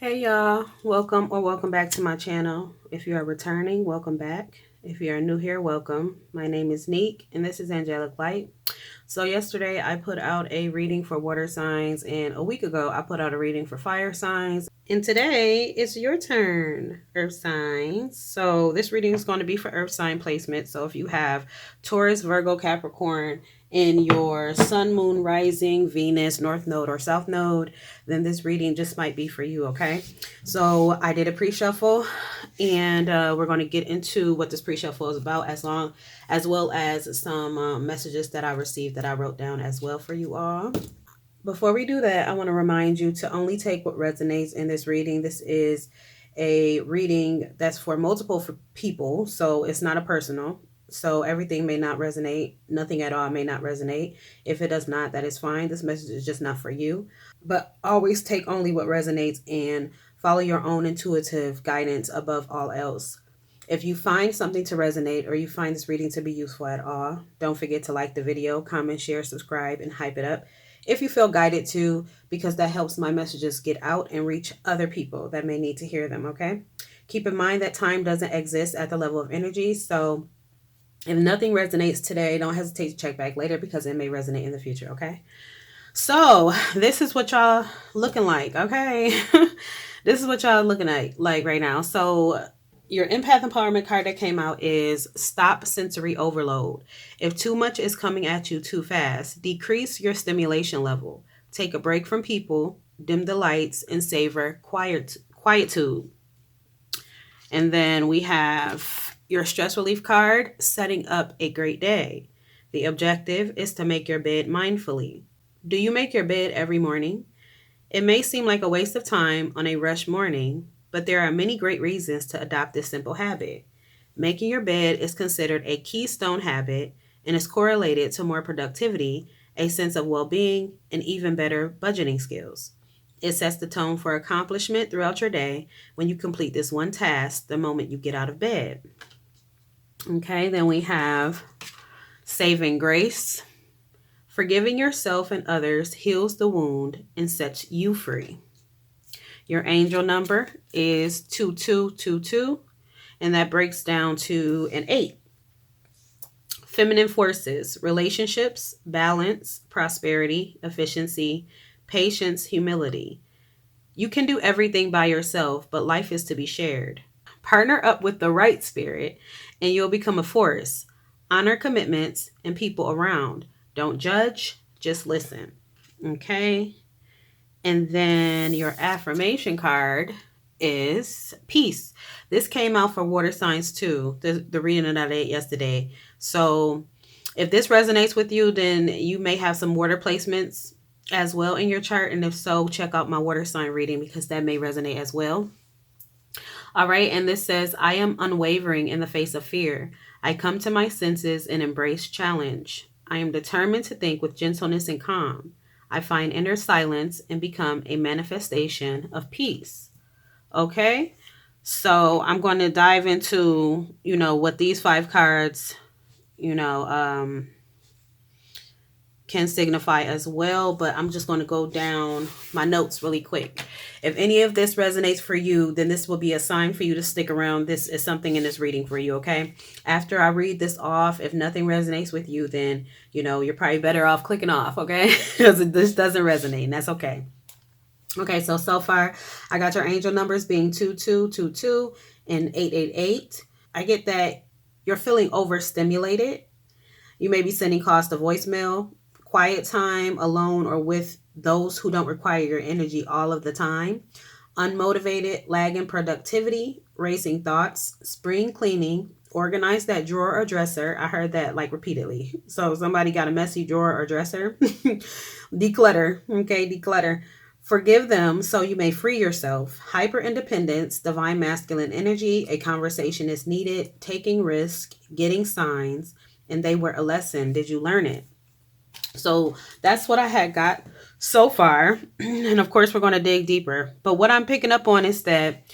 Hey y'all, welcome back to my channel. If you are returning, welcome back. If you are new here, welcome. My name is Neek and this is Angelic Light. So yesterday I put out a reading for water signs, and a week ago I put out a reading for fire signs. And today it's your turn, earth signs. So this reading is going to be for earth sign placement. So if you have Taurus, Virgo, Capricorn in your sun, moon, rising, Venus, north node or south node, then this reading just might be for you, okay? So I did a pre-shuffle, and we're going to get into what this pre-shuffle is about, as well as some messages that I received that I wrote down as well for you all. Before we do that, I want to remind you to only take what resonates in this reading. This is a reading that's for multiple people, so it's not a personal. So everything may not resonate. Nothing at all may not resonate. If it does not, that is fine. This message is just not for you. But always take only what resonates and follow your own intuitive guidance above all else. If you find something to resonate or you find this reading to be useful at all, don't forget to like the video, comment, share, subscribe, and hype it up if you feel guided to, because that helps my messages get out and reach other people that may need to hear them, okay? Keep in mind that time doesn't exist at the level of energy, so if nothing resonates today, don't hesitate to check back later because it may resonate in the future, okay? So, this is what y'all looking like, okay? This is what y'all looking at like right now. So, your empath empowerment card that came out is stop sensory overload. If too much is coming at you too fast, decrease your stimulation level. Take a break from people, dim the lights, and savor quietude. And then we have your stress relief card, setting up a great day. The objective is to make your bed mindfully. Do you make your bed every morning? It may seem like a waste of time on a rush morning, but there are many great reasons to adopt this simple habit. Making your bed is considered a keystone habit and is correlated to more productivity, a sense of well being, and even better budgeting skills. It sets the tone for accomplishment throughout your day when you complete this one task the moment you get out of bed. Okay, then we have saving grace. Forgiving yourself and others heals the wound and sets you free. Your angel number is 2222, and that breaks down to an 8. Feminine forces, relationships, balance, prosperity, efficiency, patience, humility. You can do everything by yourself, but life is to be shared. Partner up with the right spirit, and you'll become a force. Honor commitments and people around. Don't judge, just listen. Okay. And then your affirmation card is peace. This came out for water signs too, the reading that I did yesterday. So if this resonates with you, then you may have some water placements as well in your chart. And if so, check out my water sign reading because that may resonate as well. All right. And this says, I am unwavering in the face of fear. I come to my senses and embrace challenge. I am determined to think with gentleness and calm. I find inner silence and become a manifestation of peace. Okay. So I'm going to dive into, what these 5 cards, you know, can signify as well, but I'm just going to go down my notes really quick. If any of this resonates for you, then this will be a sign for you to stick around. This is something in this reading for you, okay? After I read this off, if nothing resonates with you, then, you're probably better off clicking off, okay? Because this doesn't resonate, and that's okay. Okay, so far, I got your angel numbers being 2222 and 888. I get that you're feeling overstimulated. You may be sending calls to voicemail, quiet time alone or with those who don't require your energy all of the time, unmotivated, lag in productivity, racing thoughts, spring cleaning, organize that drawer or dresser. I heard that like repeatedly. So somebody got a messy drawer or dresser. Declutter, okay, declutter. Forgive them so you may free yourself. Hyper independence, divine masculine energy, a conversation is needed, taking risk, getting signs, and they were a lesson. Did you learn it? So that's what I had got so far. And of course, we're going to dig deeper. But what I'm picking up on is that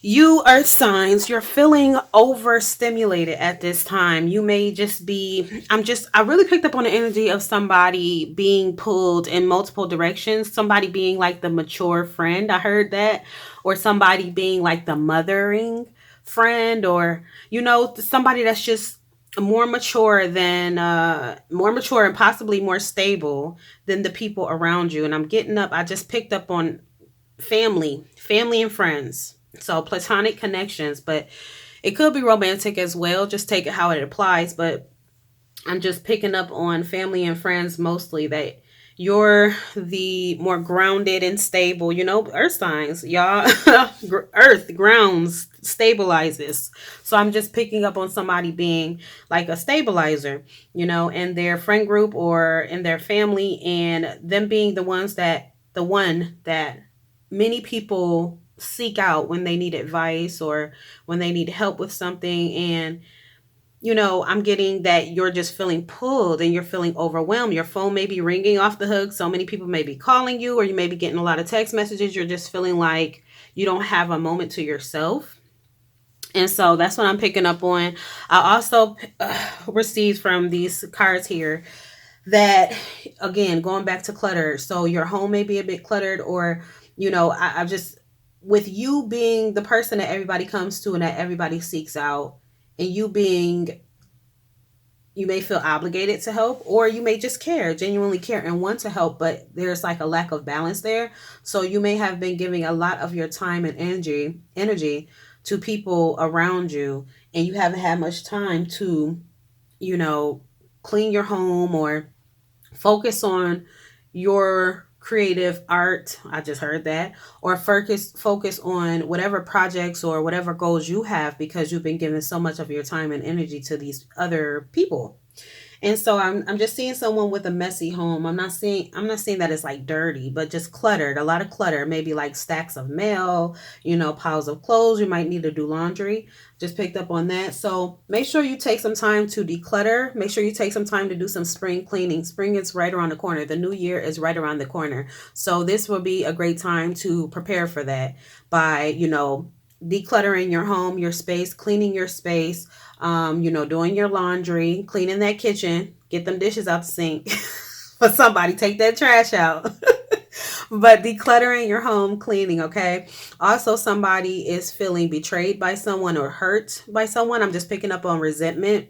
You earth signs, you're feeling overstimulated at this time. You may just be, I really picked up on the energy of somebody being pulled in multiple directions. Somebody being like the mature friend. I heard that. Or somebody being like the mothering friend, or, somebody that's just more mature and possibly more stable than the people around you. And I'm getting up, I just picked up on family and friends. So platonic connections, but it could be romantic as well. Just take it how it applies. But I'm just picking up on family and friends mostly, that you're the more grounded and stable, earth signs, y'all. Earth grounds, stabilizes. So I'm just picking up on somebody being like a stabilizer, in their friend group or in their family, and them being the one that many people seek out when they need advice or when they need help with something. And I'm getting that you're just feeling pulled and you're feeling overwhelmed. Your phone may be ringing off the hook. So many people may be calling you, or you may be getting a lot of text messages. You're just feeling like you don't have a moment to yourself. And so that's what I'm picking up on. I also received from these cards here that, again, going back to clutter. So your home may be a bit cluttered, or, I've just, with you being the person that everybody comes to and that everybody seeks out, and you may feel obligated to help, or you may just genuinely care and want to help, but there's like a lack of balance there. So you may have been giving a lot of your time and energy to people around you, and you haven't had much time to, you know, clean your home or focus on your creative art. I just heard that. Or focus on whatever projects or whatever goals you have, because you've been giving so much of your time and energy to these other people. And so I'm just seeing someone with a messy home. I'm not seeing that it's like dirty, but just cluttered. A lot of clutter, maybe like stacks of mail, piles of clothes. You might need to do laundry. Just picked up on that. So make sure you take some time to declutter. Make sure you take some time to do some spring cleaning. Spring is right around the corner. The new year is right around the corner. So this will be a great time to prepare for that by, decluttering your home, your space, cleaning your space, doing your laundry, cleaning that kitchen, get them dishes out the sink. For somebody, take that trash out. But decluttering your home, cleaning, okay? Also, somebody is feeling betrayed by someone or hurt by someone. I'm just picking up on resentment.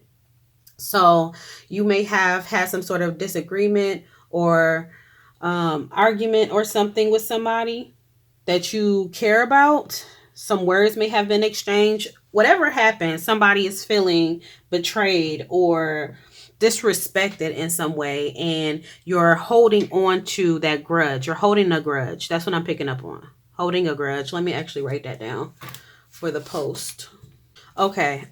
So you may have had some sort of disagreement or argument or something with somebody that you care about. Some words may have been exchanged. Whatever happened, somebody is feeling betrayed or disrespected in some way, and you're holding on to that grudge. You're holding a grudge. That's what I'm picking up on. Holding a grudge. Let me actually write that down for the post. Okay.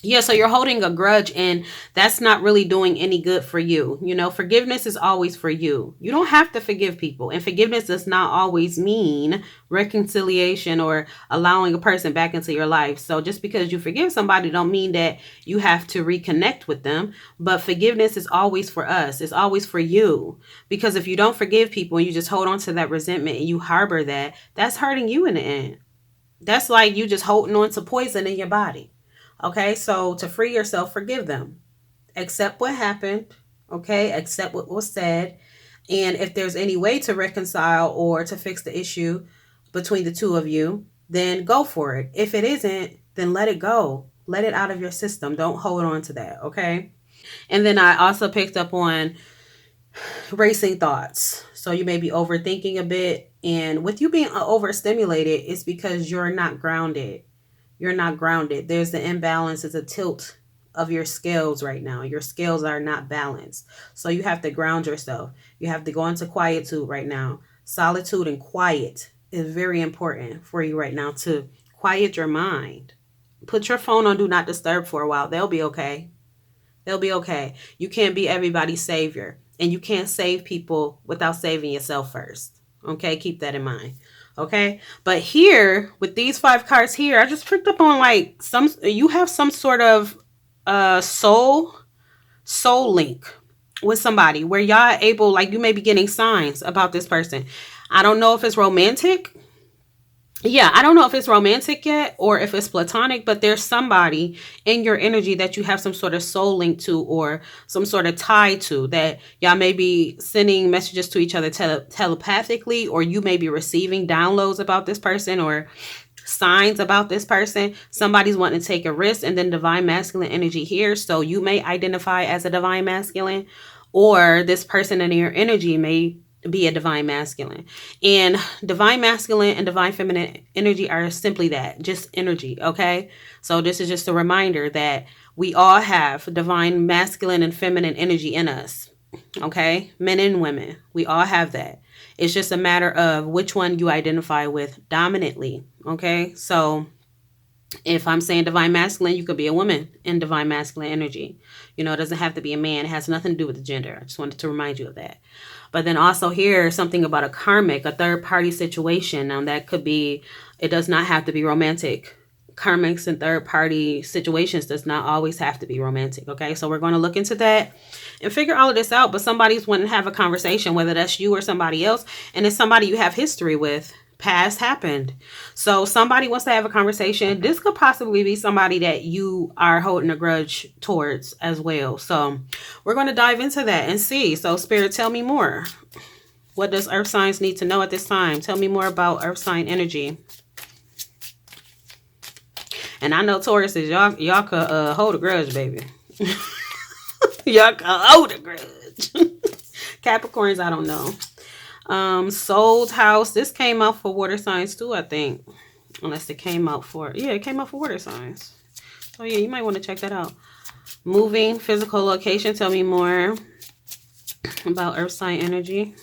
Yeah, so you're holding a grudge, and that's not really doing any good for you. Forgiveness is always for you. You don't have to forgive people, and forgiveness does not always mean reconciliation or allowing a person back into your life. So just because you forgive somebody don't mean that you have to reconnect with them, but forgiveness is always for us. It's always for you, because if you don't forgive people and you just hold on to that resentment and you harbor that, that's hurting you in the end. That's like you just holding on to poison in your body. Okay, so to free yourself, forgive them. Accept what happened. Okay, accept what was said. And if there's any way to reconcile or to fix the issue between the two of you, then go for it. If it isn't, then let it go. Let it out of your system. Don't hold on to that. Okay. And then I also picked up on racing thoughts. So you may be overthinking a bit. And with you being overstimulated, it's because you're not grounded. You're not grounded. There's the imbalance, it's a tilt of your scales right now. Your scales are not balanced. So you have to ground yourself. You have to go into quietude right now. Solitude and quiet is very important for you right now, to quiet your mind. Put your phone on do not disturb for a while. They'll be okay. They'll be okay. You can't be everybody's savior, and you can't save people without saving yourself first. Okay, keep that in mind. Okay, but here with these 5 cards here, I just picked up on like you have some sort of soul link with somebody where y'all able, like, you may be getting signs about this person. I don't know if it's romantic. yeah, I don't know if it's romantic yet or if it's platonic, but there's somebody in your energy that you have some sort of soul link to or some sort of tie to, that y'all may be sending messages to each other telepathically, or you may be receiving downloads about this person or signs about this person. Somebody's wanting to take a risk, and then divine masculine energy here. So you may identify as a divine masculine, or this person in your energy may be a divine masculine. And divine masculine and divine feminine energy are simply that, just energy. Okay. So this is just a reminder that we all have divine masculine and feminine energy in us. Okay. Men and women, we all have that. It's just a matter of which one you identify with dominantly. Okay. So if I'm saying divine masculine, you could be a woman in divine masculine energy. You know, it doesn't have to be a man. It has nothing to do with the gender. I just wanted to remind you of that. But then also here, something about a karmic, a third party situation. Now that could be, it does not have to be romantic. Karmics and third party situations does not always have to be romantic. Okay. So we're going to look into that and figure all of this out. But somebody's wanting to have a conversation, whether that's you or somebody else. And it's somebody you have history with. Past happened. So somebody wants to have a conversation. This could possibly be somebody that you are holding a grudge towards as well. So we're going to dive into that and see. So Spirit, tell me more. What does earth signs need to know at this time? Tell me more about earth sign energy. And I know Tauruses, y'all could hold a grudge, baby. Y'all could hold a grudge. Capricorns, I don't know. Soul's house. This came out for water signs too, I think. Unless it came out for, yeah, it came out for water signs. So yeah, you might want to check that out. Moving, physical location. Tell me more about earth sign energy.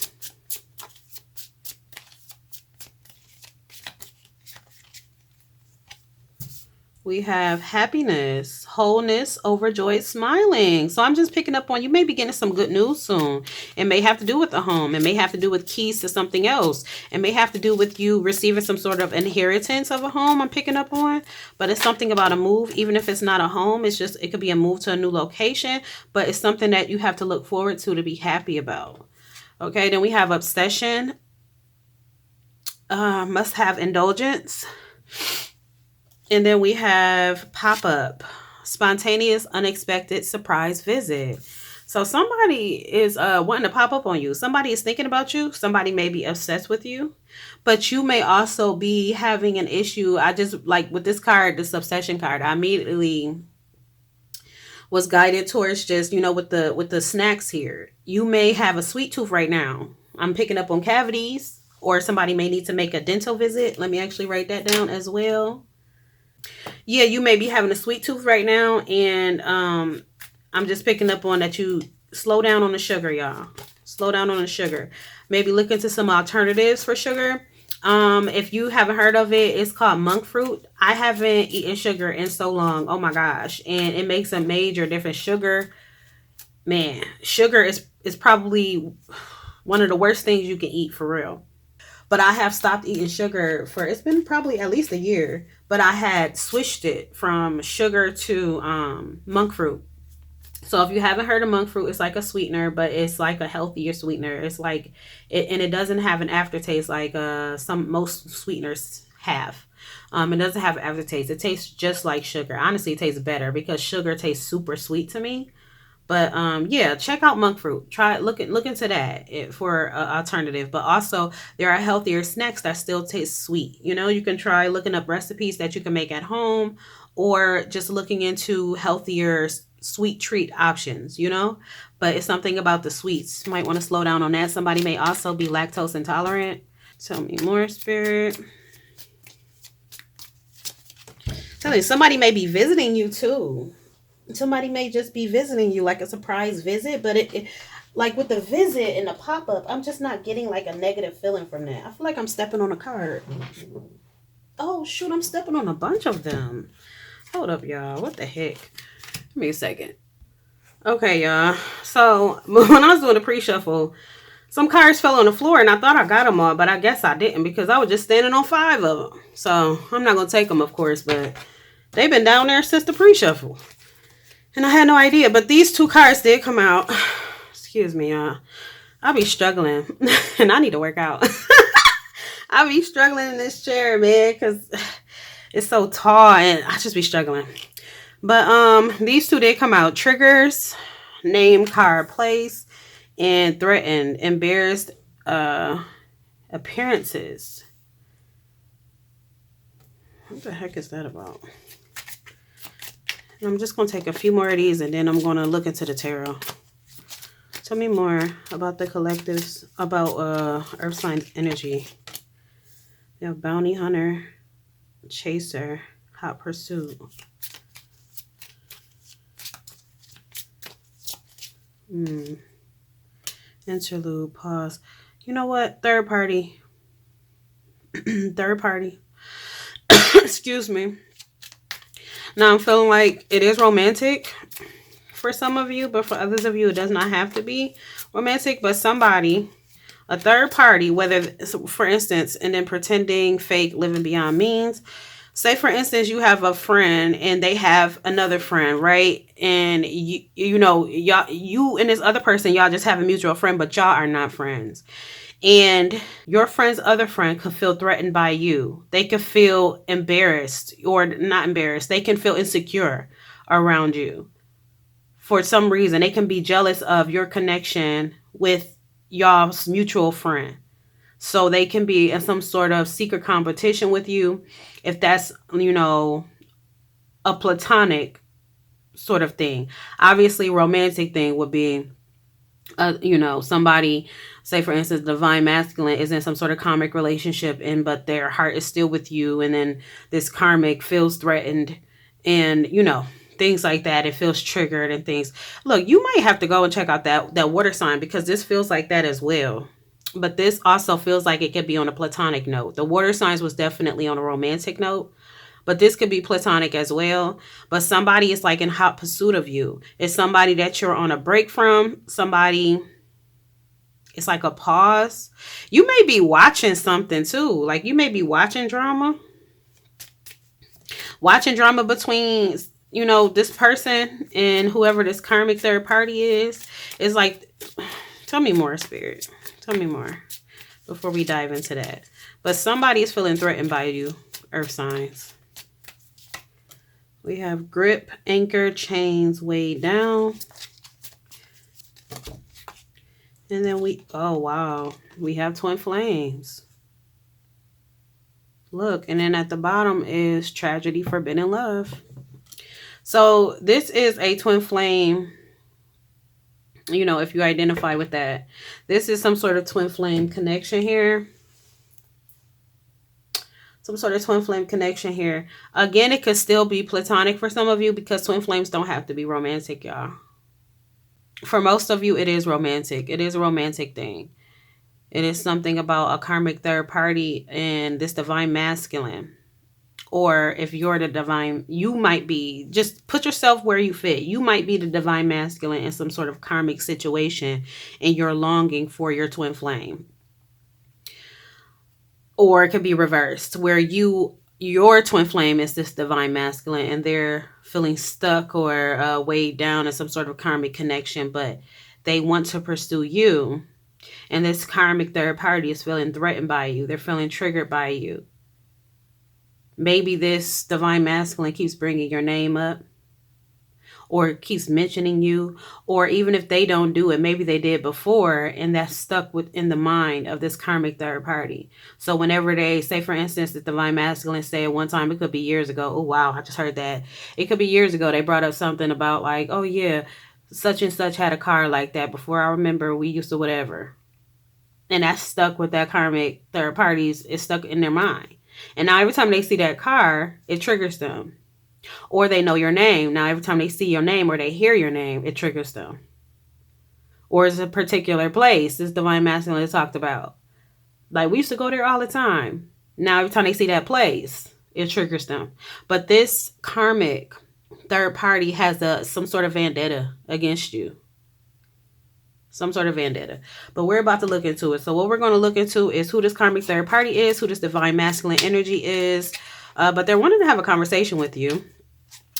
We have happiness, wholeness, overjoyed, smiling. So I'm just picking up on, you may be getting some good news soon. It may have to do with the home. It may have to do with keys to something else. It may have to do with you receiving some sort of inheritance of a home I'm picking up on. But it's something about a move, even if it's not a home. It's just, it could be a move to a new location. But it's something that you have to look forward to be happy about. Okay, then we have obsession. Must have indulgence. And then we have pop-up, spontaneous, unexpected, surprise visit. So somebody is wanting to pop up on you. Somebody is thinking about you. Somebody may be obsessed with you. But you may also be having an issue. I just, like with this card, this obsession card, I immediately was guided towards just, you know, with the snacks here. You may have a sweet tooth right now. I'm picking up on cavities. Or somebody may need to make a dental visit. Let me actually write that down as well. Yeah, you may be having a sweet tooth right now, and I'm just picking up on that you slow down on the sugar, y'all. Slow down on the sugar. Maybe look into some alternatives for sugar. If you haven't heard of it, it's called monk fruit. I haven't eaten sugar in so long. Oh my gosh. And it makes a major difference. Sugar, man, sugar is probably one of the worst things you can eat, for real. But I have stopped eating sugar for, it's been probably at least a year. But I had switched it from sugar to monk fruit. So if you haven't heard of monk fruit, it's like a sweetener, but it's like a healthier sweetener. It's like, and it doesn't have an aftertaste like most sweeteners have. It doesn't have an aftertaste. It tastes just like sugar. Honestly, it tastes better because sugar tastes super sweet to me. But yeah, check out monk fruit. Try it. Look into that for an alternative. But also, there are healthier snacks that still taste sweet. You know, you can try looking up recipes that you can make at home, or just looking into healthier sweet treat options. You know, but it's something about the sweets. You might want to slow down on that. Somebody may also be lactose intolerant. Tell me more, Spirit. Tell me, somebody may be visiting you too. Somebody may just be visiting you, like a surprise visit, but it like with the visit and the pop-up, I'm just not getting like a negative feeling from that. I feel like I'm stepping on a card. Oh shoot, I'm stepping on a bunch of them. Hold up, y'all. What the heck? Give me a second. Okay, y'all. So when I was doing the pre-shuffle, some cards fell on the floor and I thought I got them all, but I guess I didn't because I was just standing on 5 of them. So I'm not going to take them, of course, but they've been down there since the pre-shuffle. And I had no idea, but these 2 cards did come out. Excuse me, y'all. I'll be struggling, and I need to work out. I be struggling in this chair, man, because it's so tall and I just be struggling. But these two did come out. Triggers, name, card, place, and threatened, embarrassed appearances. What the heck is that about? I'm just going to take a few more of these and then I'm going to look into the tarot. Tell me more about the collectives, about Earth sign energy. We have bounty hunter, chaser, hot pursuit. Interlude, pause. You know what? Third party. Third party. Excuse me. Now I'm feeling like it is romantic for some of you, but for others of you, it does not have to be romantic. But somebody, a third party, whether, for instance, and then pretending, fake, living beyond means. Say, for instance, you have a friend and they have another friend, right? And you know, you and this other person, y'all just have a mutual friend, but y'all are not friends. And your friend's other friend could feel threatened by you. They could feel embarrassed, or not embarrassed. They can feel insecure around you. For some reason, they can be jealous of your connection with y'all's mutual friend. So they can be in some sort of secret competition with you. If that's, you know, a platonic sort of thing. Obviously, romantic thing would be, you know, somebody, say for instance, divine masculine is in some sort of karmic relationship, and but their heart is still with you, and then this karmic feels threatened, and you know, things like that. It feels triggered and things. Look, you might have to go and check out that water sign, because this feels like that as well. But this also feels like it could be on a platonic note. The water signs was definitely on a romantic note, but this could be platonic as well. But somebody is like in hot pursuit of you. It's somebody that you're on a break from. Somebody, it's like a pause. You may be watching something too. Like you may be watching drama. Watching drama between, you know, this person and whoever this karmic third party is. It's like, tell me more, Spirit. Tell me more before we dive into that. But somebody is feeling threatened by you, Earth signs. We have grip, anchor, chains weighed down. And then oh wow, we have twin flames. Look, and then at the bottom is tragedy, forbidden love. So this is a twin flame. You know, if you identify with that, this is some sort of twin flame connection here. Some sort of twin flame connection here. Again, it could still be platonic for some of you, because twin flames don't have to be romantic, y'all. For most of you, it is romantic. It is a romantic thing. It is something about a karmic third party and this divine masculine. Or if you're the divine, you might be, just put yourself where you fit. You might be the divine masculine in some sort of karmic situation and you're longing for your twin flame. Or it could be reversed, where your twin flame is this divine masculine and they're feeling stuck or weighed down in some sort of karmic connection, but they want to pursue you. And this karmic third party is feeling threatened by you. They're feeling triggered by you. Maybe this divine masculine keeps bringing your name up, or keeps mentioning you, or even if they don't do it, maybe they did before, and that's stuck within the mind of this karmic third party. So whenever they say, for instance, the divine masculine say at one time, it could be years ago. Oh, wow, I just heard that. It could be years ago. They brought up something about like, oh yeah, such and such had a car like that before. I remember we used to whatever. And that's stuck with that karmic third parties. It's stuck in their mind. And now every time they see that car, it triggers them. Or they know your name. Now every time they see your name or they hear your name, it triggers them. Or it's a particular place, this divine masculine talked about. Like we used to go there all the time. Now every time they see that place, it triggers them. But this karmic third party has some sort of vendetta against you. Some sort of vendetta. But we're about to look into it. So what we're going to look into is who this karmic third party is, who this divine masculine energy is. But they're wanting to have a conversation with you.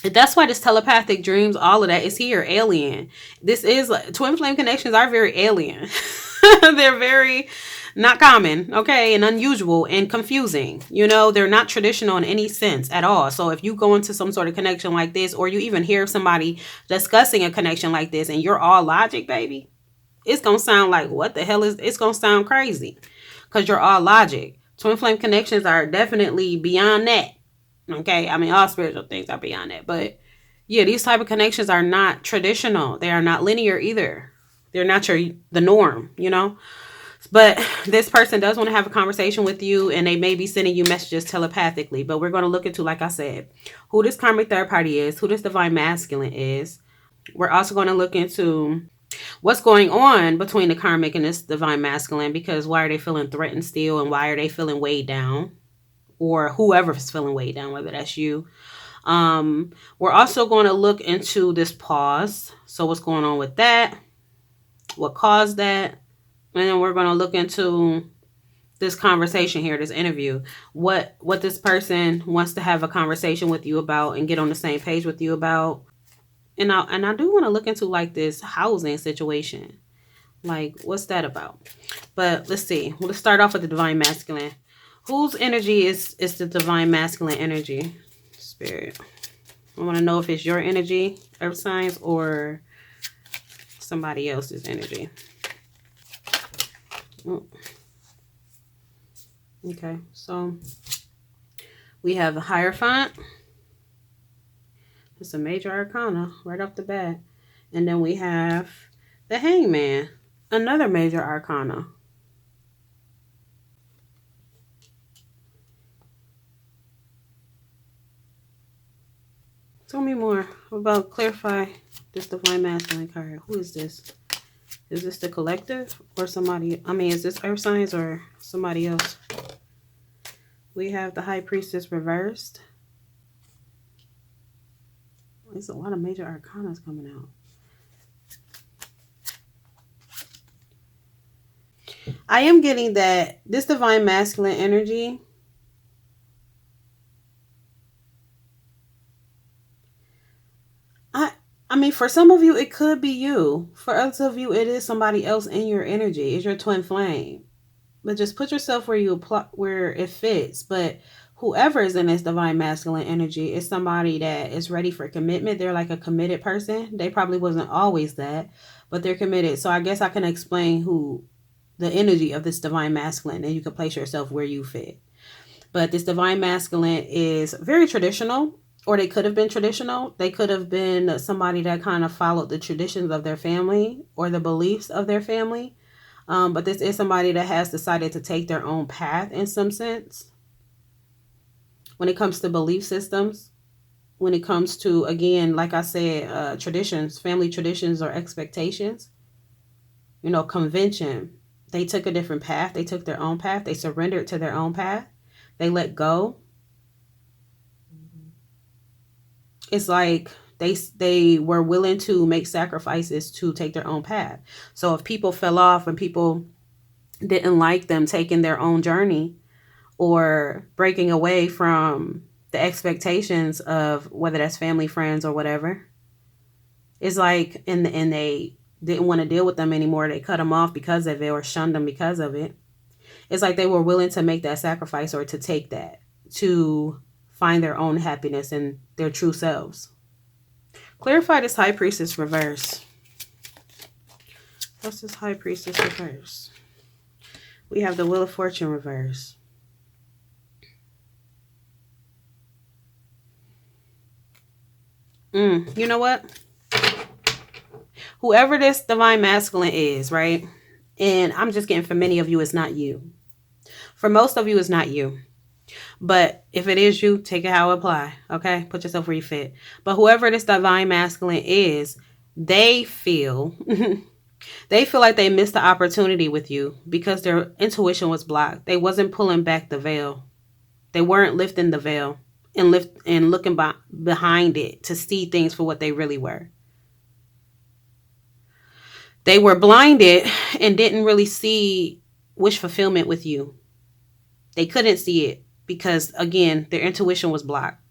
And that's why this telepathic dreams, all of that is here. Alien. This is twin flame connections are very alien. They're very Not common, okay, and unusual and confusing. You know, they're not traditional in any sense at all. So if you go into some sort of connection like this, or you even hear somebody discussing a connection like this and you're all logic, baby, it's going to sound like, what the hell is, it's going to sound crazy because you're all logic. Twin flame connections are definitely beyond that. Okay. I mean, all spiritual things are beyond that, but yeah, these type of connections are not traditional. They are not linear either. They're not the norm, you know? But this person does want to have a conversation with you, and they may be sending you messages telepathically. But we're going to look into, like I said, who this karmic third party is, who this divine masculine is. We're also going to look into what's going on between the karmic and this divine masculine, because why are they feeling threatened still, and why are they feeling weighed down, or whoever's feeling weighed down, whether that's you. We're also going to look into this pause. So what's going on with that? What caused that? And then we're going to look into this conversation here, this interview. What this person wants to have a conversation with you about and get on the same page with you about. And I do want to look into like this housing situation. Like, what's that about? But let's see. Let's start off with the divine masculine. Whose energy is the divine masculine energy? Spirit. I want to know if it's your energy, earth signs, or somebody else's energy. Okay, so we have the Hierophant. It's a major arcana right off the bat. And then we have the Hangman, another major arcana. Tell me more about, clarify this divine masculine card. Who is this? Is this the collective or somebody? I mean, is this earth signs or somebody else? We have the High Priestess reversed. There's a lot of major arcanas coming out. I am getting that this divine masculine energy, I mean, for some of you, it could be you. For others of you, it is somebody else in your energy. It's your twin flame. But just put yourself where it fits. But whoever is in this divine masculine energy is somebody that is ready for commitment. They're like a committed person. They probably wasn't always that, but they're committed. So I guess I can explain who the energy of this divine masculine, and you can place yourself where you fit. But this divine masculine is very traditional. Or they could have been traditional. They could have been somebody that kind of followed the traditions of their family or the beliefs of their family. But this is somebody that has decided to take their own path in some sense. When it comes to belief systems, when it comes to, again, like I said, traditions, family traditions or expectations, convention. They took a different path. They took their own path. They surrendered to their own path. They let go. It's like they were willing to make sacrifices to take their own path. So if people fell off and people didn't like them taking their own journey or breaking away from the expectations of whether that's family, friends, or whatever, it's like, and they didn't want to deal with them anymore. They cut them off because of it or shunned them because of it. It's like they were willing to make that sacrifice or to take that to find their own happiness and their true selves. Clarify this High Priestess reverse. What's this High Priestess reverse? We have the Wheel of Fortune reverse. You know what? Whoever this divine masculine is, right? And I'm just getting, for many of you, it's not you. For most of you, it's not you. But if it is you, take it how it apply. Okay? Put yourself where you fit. But whoever this divine masculine is, they feel like they missed the opportunity with you because their intuition was blocked. They wasn't pulling back the veil. They weren't lifting the veil and looking behind it to see things for what they really were. They were blinded and didn't really see wish fulfillment with you. They couldn't see it because, again, their intuition was blocked.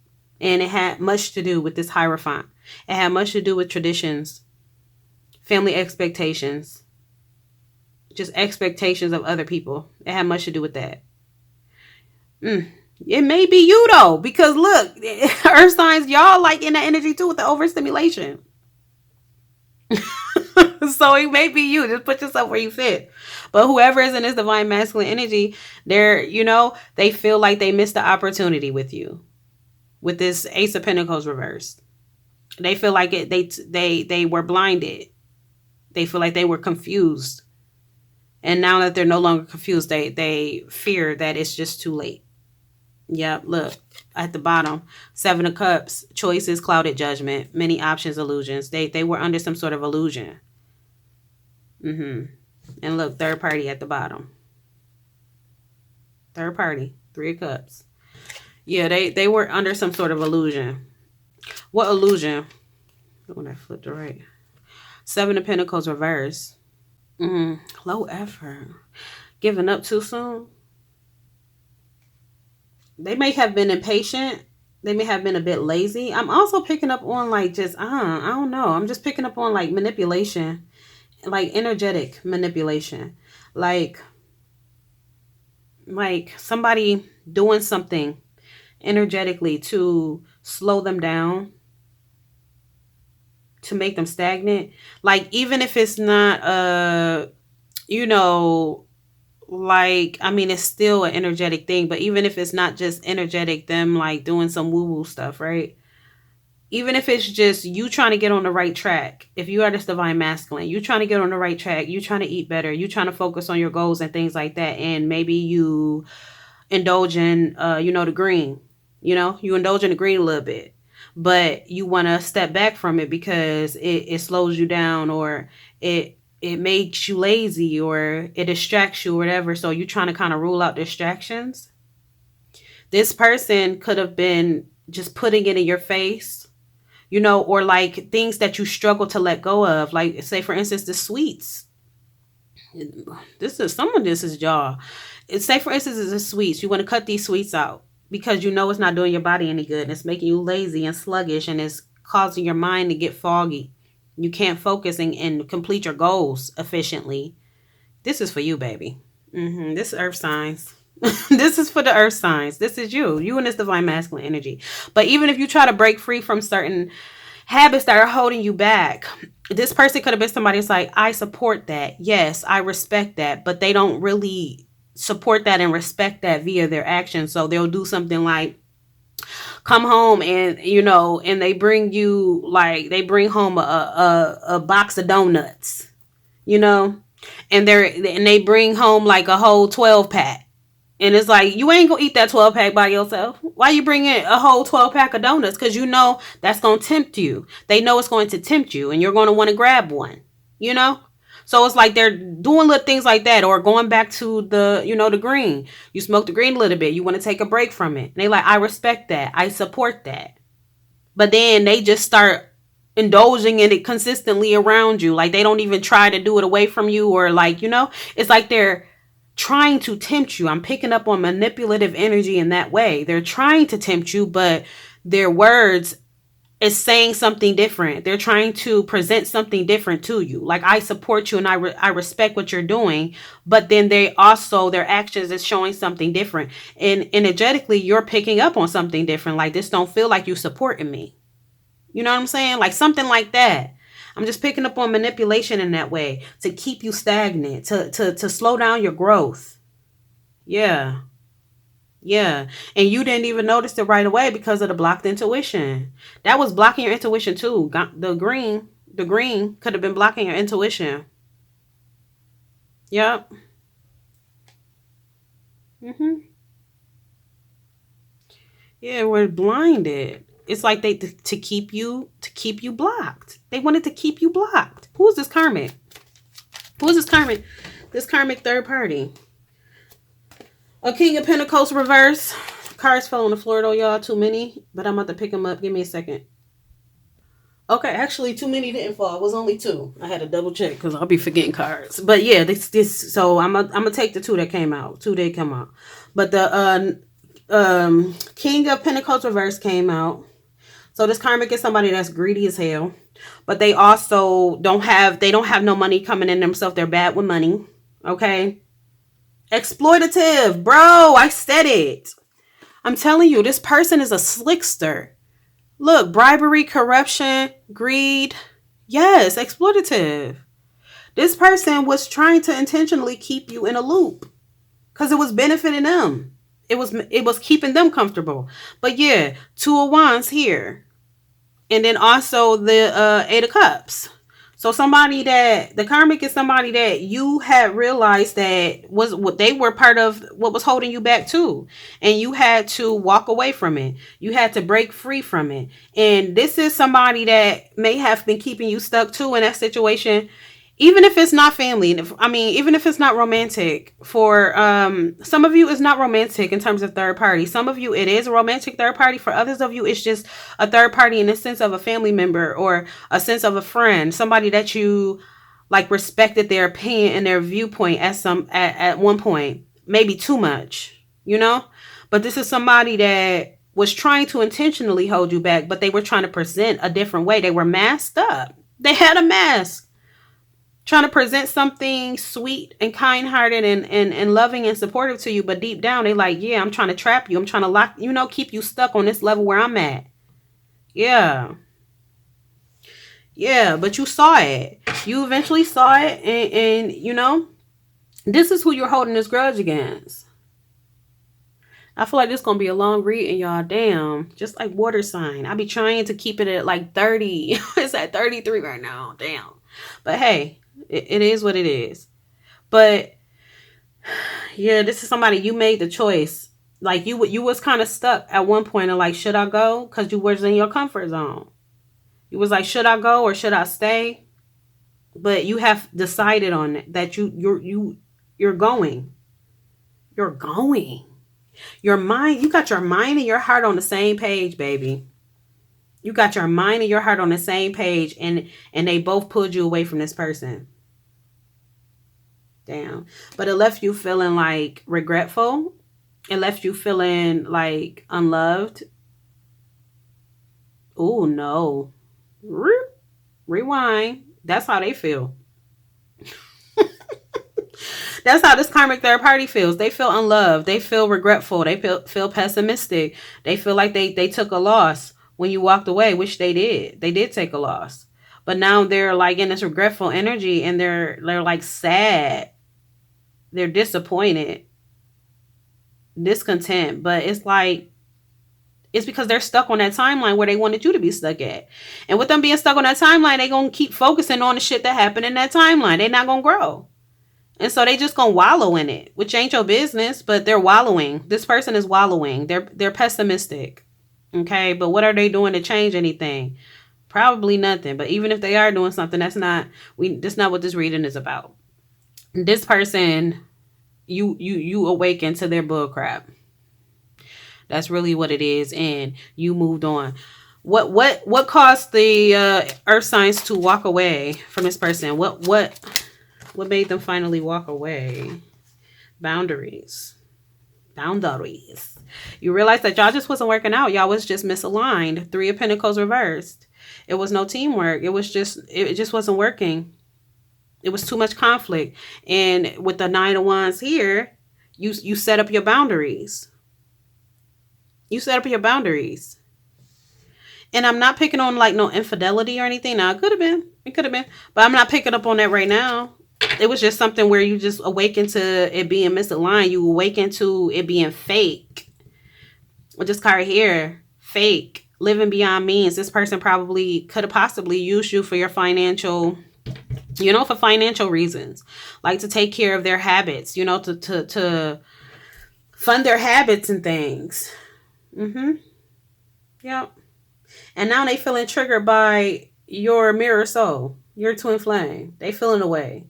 And it had much to do with this Hierophant. It had much to do with traditions, family expectations, Just expectations of other people. It had much to do with that. It may be you though, because look, earth signs, y'all like in that energy too with the overstimulation. So it may be you. Just put yourself where you fit. But whoever is in this divine masculine energy, they're, they feel like they missed the opportunity with you. With this Ace of Pentacles reversed. They feel like they were blinded. They feel like they were confused. And now that they're no longer confused, they fear that it's just too late. Yep, look at the bottom. 7 of Cups, choices, clouded judgment, many options, illusions. They were under some sort of illusion. And look, third party at the bottom. Third party, 3 of Cups. Yeah, they were under some sort of illusion. What illusion? When I flipped it right. 7 of Pentacles reverse. Low effort. Giving up too soon. They may have been impatient. They may have been a bit lazy. I'm also picking up on like just, I don't know. I'm just picking up on like manipulation, like energetic manipulation. Like somebody doing something energetically to slow them down, to make them stagnant. Like even if it's not, it's still an energetic thing, but even if it's not just energetic, them like doing some woo-woo stuff, right? Even if it's just you trying to get on the right track, if you are this divine masculine, you trying to get on the right track, you trying to eat better, you trying to focus on your goals and things like that, and maybe you indulge in, the green, you indulge in the green a little bit, but you want to step back from it because it slows you down, or it makes you lazy, or it distracts you or whatever. So you're trying to kind of rule out distractions. This person could have been just putting it in your face, or like things that you struggle to let go of. Like say for instance, the sweets. This is y'all. Say for instance, it's the sweets. You want to cut these sweets out because it's not doing your body any good. And it's making you lazy and sluggish, and it's causing your mind to get foggy. You can't focus and complete your goals efficiently. This is for you, baby. This is earth signs. This is for the earth signs. This is you and this divine masculine energy. But even if you try to break free from certain habits that are holding you back, this person could have been somebody that's like, I support that. Yes, I respect that. But they don't really support that and respect that via their actions. So they'll do something like come home and and they bring you they bring home a box of donuts, and they bring home like a whole 12-pack, and it's like, you ain't gonna eat that 12-pack by yourself. Why you bringing a whole 12-pack of donuts? Because that's gonna tempt you. They know it's going to tempt you, and you're going to want to grab one. So it's like they're doing little things like that, or going back to the, the green. You smoke the green a little bit. You want to take a break from it. And they like, I respect that. I support that. But then they just start indulging in it consistently around you. Like they don't even try to do it away from you, or it's like they're trying to tempt you. I'm picking up on manipulative energy in that way. They're trying to tempt you, but their words is saying something different. They're trying to present something different to you. Like, I support you and I respect what you're doing, but then their actions is showing something different. And energetically, you're picking up on something different. Like, this don't feel like you supporting me. You know what I'm saying? Like something like that. I'm just picking up on manipulation in that way to keep you stagnant, to slow down your growth. Yeah. Yeah. And you didn't even notice it right away because of the blocked intuition. That was blocking your intuition too. The green could have been blocking your intuition. Yep. Yeah, we're blinded. It's like they to keep you blocked. They wanted to keep you blocked. Who is this karmic? This karmic third party. A King of Pentacles reverse. Cards fell on the floor though, y'all. Too many. But I'm about to pick them up. Give me a second. Okay, actually too many didn't fall. It was only 2. I had to double check because I'll be forgetting cards. But yeah, this so I'm gonna take the 2 that came out. 2 did come out. But the King of Pentacles reverse came out. So this karmic is somebody that's greedy as hell. But they also don't have no money coming in themselves. They're bad with money. Okay? Exploitative. Bro, I said it. I'm telling you, this person is a slickster. Look, bribery, corruption, greed. Yes, exploitative. This person was trying to intentionally keep you in a loop because it was benefiting them. It was keeping them comfortable. But yeah, two of wands here. And then also the Eight of Cups. So somebody that the karmic is somebody that you had realized that was what they were part of what was holding you back too. And you had to walk away from it. You had to break free from it. And this is somebody that may have been keeping you stuck too in that situation, even if it's not family. Even if it's not romantic. For some of you it's not romantic in terms of third party. Some of you it is a romantic third party. For others of you it's just a third party in the sense of a family member or a sense of a friend, somebody that you like respected their opinion and their viewpoint at one point, maybe too much, but this is somebody that was trying to intentionally hold you back, but they were trying to present a different way. They were masked up. They had a mask, trying to present something sweet and kind-hearted and loving and supportive to you, but deep down they like, yeah, I'm trying to trap you. I'm trying to lock, keep you stuck on this level where I'm at. Yeah. Yeah, but you saw it. You eventually saw it, and this is who you're holding this grudge against. I feel like this is going to be a long read, and y'all, damn, just like water sign. I be trying to keep it at like 30. It's at 33 right now. Damn. But hey, it is what it is. But yeah, this is somebody you made the choice. Like you was kind of stuck at one point of like, should I go? Because you was in your comfort zone. You was like, should I go or should I stay? But you have decided on it, that you're going. You're going. Your mind, you got your mind and your heart on the same page, baby. You got your mind and your heart on the same page, and they both pulled you away from this person. Damn. But it left you feeling like regretful. It left you feeling like unloved. Oh no. Rewind. That's how they feel. That's how this karmic third party feels. They feel unloved. They feel regretful. They feel pessimistic. They feel like they took a loss when you walked away, which they did. They did take a loss. But now they're like in this regretful energy, and they're like sad. They're disappointed, discontent. But it's like, it's because they're stuck on that timeline where they wanted you to be stuck at. And with them being stuck on that timeline, they're going to keep focusing on the shit that happened in that timeline. They're not going to grow. And so they just gonna wallow in it, which ain't your business, but they're wallowing. This person is wallowing. They're pessimistic. Okay, but what are they doing to change anything? Probably nothing. But even if they are doing something, that's not what this reading is about. This person, you awaken to their bullcrap. That's really what it is, and you moved on. What caused the earth signs to walk away from this person? What made them finally walk away? Boundaries. You realize that y'all just wasn't working out. Y'all was just misaligned. Three of Pentacles reversed. It was no teamwork. It just wasn't working. It was too much conflict. And with the Nine of Wands here, you set up your boundaries. You set up your boundaries. And I'm not picking on like no infidelity or anything. Now, it could have been. But I'm not picking up on that right now. It was just something where you just awaken to it being misaligned. You awaken to it being fake. With this card here, fake, living beyond means. This person probably could have possibly used you for your financial, for financial reasons. Like to take care of their habits, to fund their habits and things. Yep. And now they feeling triggered by your mirror soul, your twin flame. They feeling away.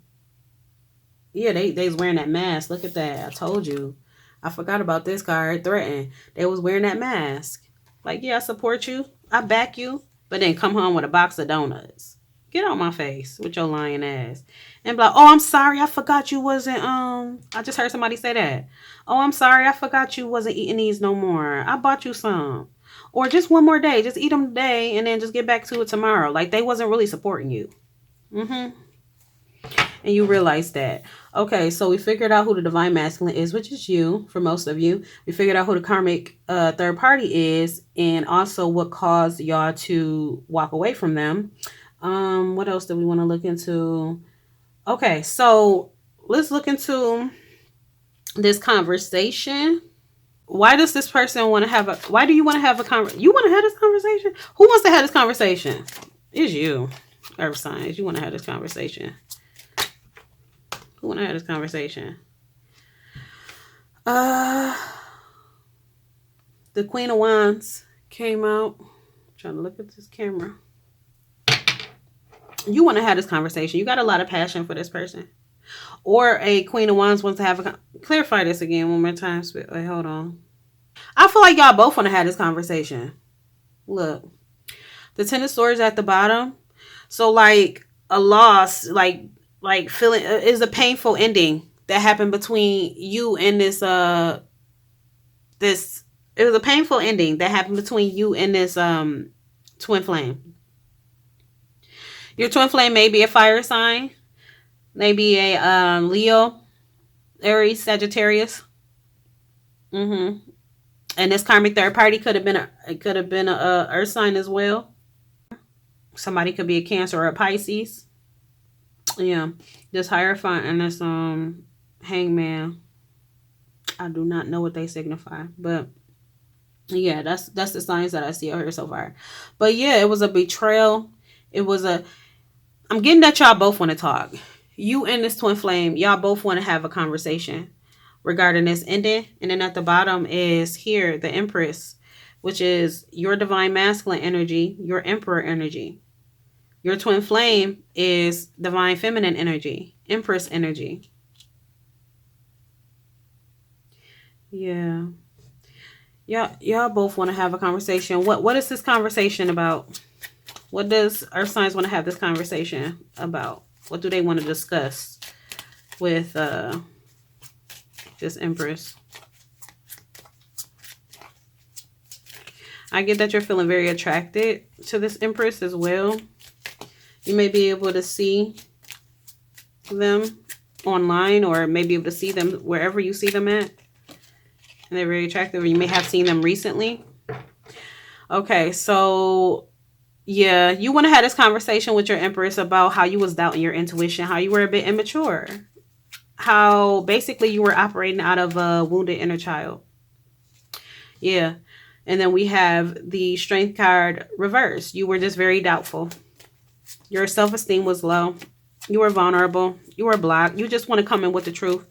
Yeah, they's wearing that mask. Look at that. I told you. I forgot about this card. Threatened. They was wearing that mask. Like, yeah, I support you. I back you. But then come home with a box of donuts. Get out my face with your lying ass. And be like, oh, I'm sorry. I forgot you wasn't, I just heard somebody say that. Oh, I'm sorry. I forgot you wasn't eating these no more. I bought you some. Or just one more day. Just eat them today and then just get back to it tomorrow. Like, they wasn't really supporting you. And you realize that. Okay, so we figured out who the divine masculine is, which is you, for most of you. We figured out who the karmic third party is, and also what caused y'all to walk away from them. What else do we want to look into? Okay, so let's look into this conversation. Why does this person want to have a, why do you want to have a you want to have this conversation? Who wants to have this conversation? It's you, earth signs. You want to have this conversation. Who want to have this conversation? The Queen of Wands came out. I'm trying to look at this camera. You want to have this conversation. You got a lot of passion for this person. Or a Queen of Wands wants to have a... Clarify this again one more time. Wait, hold on. I feel like y'all both want to have this conversation. Look. The Ten of Swords at the bottom. So, like, a loss, like feeling... is a painful ending that happened between you and this... It was a painful ending that happened between you and this twin flame. Your twin flame may be a fire sign. Maybe a Leo, Aries, Sagittarius. And this karmic third party could have been a earth sign as well. Somebody could be a Cancer or a Pisces. Yeah, this Hierophant and this Hangman. I do not know what they signify, but yeah, that's the signs that I see out here so far. But yeah, it was a betrayal. It was a... I'm getting that y'all both want to talk. You and this twin flame, y'all both want to have a conversation regarding this ending. And then at the bottom is here, the Empress, which is your divine masculine energy, your emperor energy. Your twin flame is divine feminine energy, Empress energy. Yeah. Y'all both want to have a conversation. What is this conversation about? What does earth signs want to have this conversation about? What do they want to discuss with this Empress? I get that you're feeling very attracted to this Empress as well. You may be able to see them online, or maybe able to see them wherever you see them at. And they're very attractive. Or you may have seen them recently. Okay, so... yeah, you want to have this conversation with your Empress about how you was doubting your intuition, how you were a bit immature, how basically you were operating out of a wounded inner child. Yeah. And then we have the Strength card reversed. You were just very doubtful. Your self-esteem was low. You were vulnerable. You were blocked. You just want to come in with the truth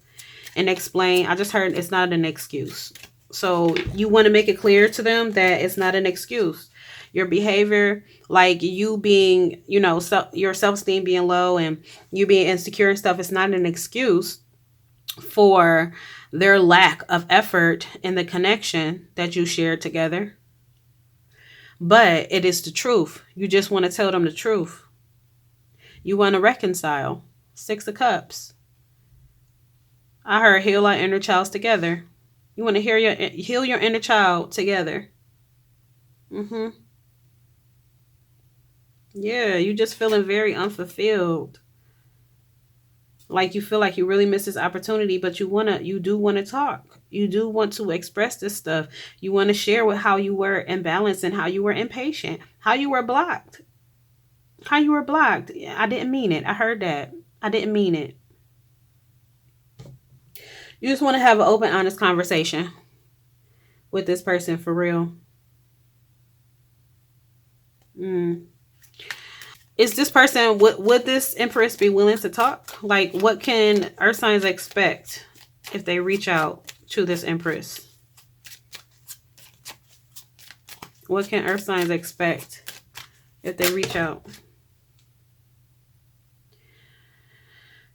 and explain. I just heard it's not an excuse. So you want to make it clear to them that it's not an excuse. Your behavior, like you being, you know, your self-esteem being low and you being insecure and stuff, it's not an excuse for their lack of effort in the connection that you shared together. But it is the truth. You just want to tell them the truth. You want to reconcile. 6 of Cups. I heard heal our inner childs together. You want to heal your inner child together. Yeah, you just feeling very unfulfilled. Like you feel like you really miss this opportunity, but you do want to talk. You do want to express this stuff. You want to share with how you were imbalanced and how you were impatient, how you were blocked. How you were blocked. I didn't mean it. I heard that. I didn't mean it. You just want to have an open, honest conversation with this person for real. Is this person, would this Empress be willing to talk? Like, what can earth signs expect if they reach out to this Empress? What can earth signs expect if they reach out?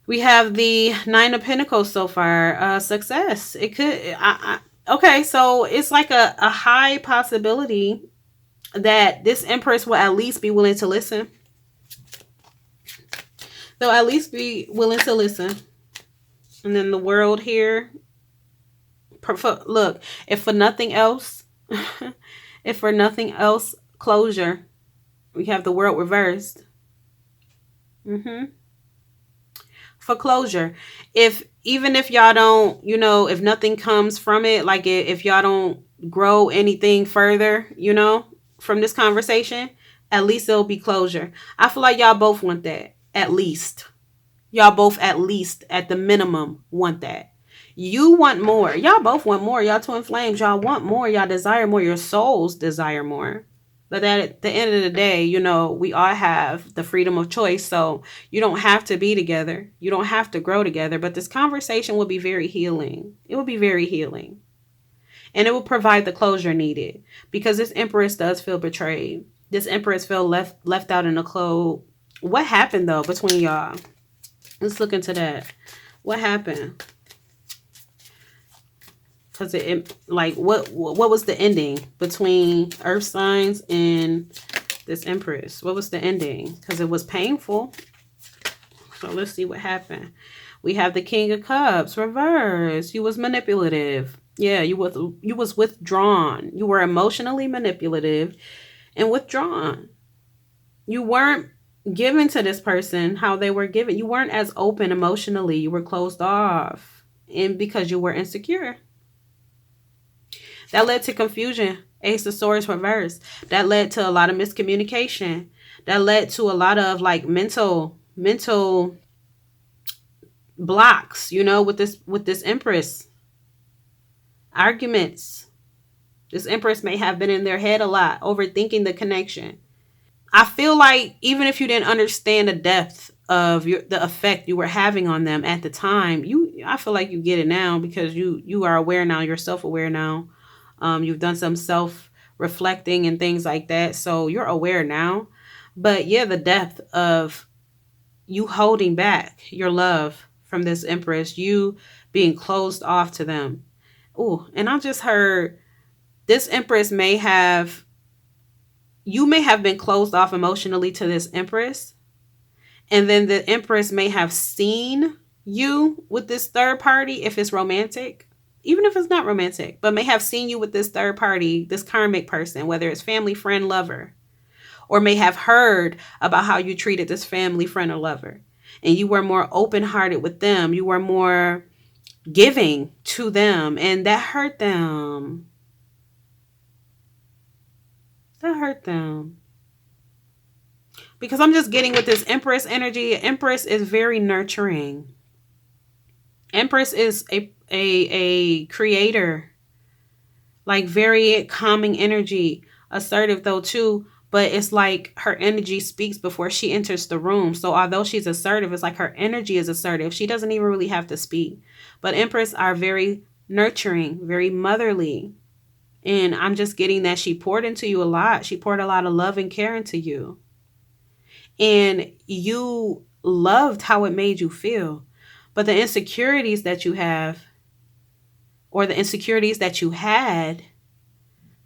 We have the 9 of Pentacles so far. Success. It could... okay, so it's like a high possibility that this Empress will at least be willing to listen. They'll at least be willing to listen. And then the world here. Look, if for nothing else, closure. We have the world reversed. for closure. If even if y'all don't, if nothing comes from it, like if y'all don't grow anything further, from this conversation, at least there'll be closure. I feel like y'all both want that. At least. Y'all both at least at the minimum want that. You want more. Y'all both want more. Y'all twin flames. Y'all want more. Y'all desire more. Your souls desire more. But at the end of the day, we all have the freedom of choice. So you don't have to be together. You don't have to grow together. But this conversation will be very healing. It will be very healing. And it will provide the closure needed. Because this Empress does feel betrayed. This Empress feel left out in the cold. What happened, though, between y'all? Let's look into that. What happened? Because what was the ending between Earth signs and this Empress? What was the ending? Because it was painful. So let's see what happened. We have the King of Cups reverse. You was manipulative. Yeah, you was withdrawn. You were emotionally manipulative and withdrawn. You weren't given to this person how they were given. You weren't as open emotionally. You were closed off, and because you were insecure. That led to confusion. Ace of Swords reversed. That led to a lot of miscommunication. That led to a lot of mental blocks, with this Empress. Arguments. This Empress may have been in their head a lot, overthinking the connection. I feel like even if you didn't understand the depth of the effect you were having on them at the time, I feel like you get it now because you are aware now. You're self-aware now. You've done some self-reflecting and things like that. So you're aware now. But yeah, the depth of you holding back your love from this Empress, you being closed off to them. Oh, and I just heard this Empress you may have been closed off emotionally to this Empress. And then the Empress may have seen you with this third party if it's romantic. Even if it's not romantic, but may have seen you with this third party, this karmic person, whether it's family, friend, lover, or may have heard about how you treated this family, friend, or lover. And you were more open-hearted with them. You were more giving to them, and that hurt them. That hurt them. Because I'm just getting with this Empress energy. Empress is very nurturing. Empress is a creator. Like very calming energy. Assertive though too. But it's like her energy speaks before she enters the room. So although she's assertive, it's like her energy is assertive. She doesn't even really have to speak. But Empress are very nurturing, very motherly. And I'm just getting that she poured into you a lot. She poured a lot of love and care into you. And you loved how it made you feel. But the insecurities that you have, or the insecurities that you had,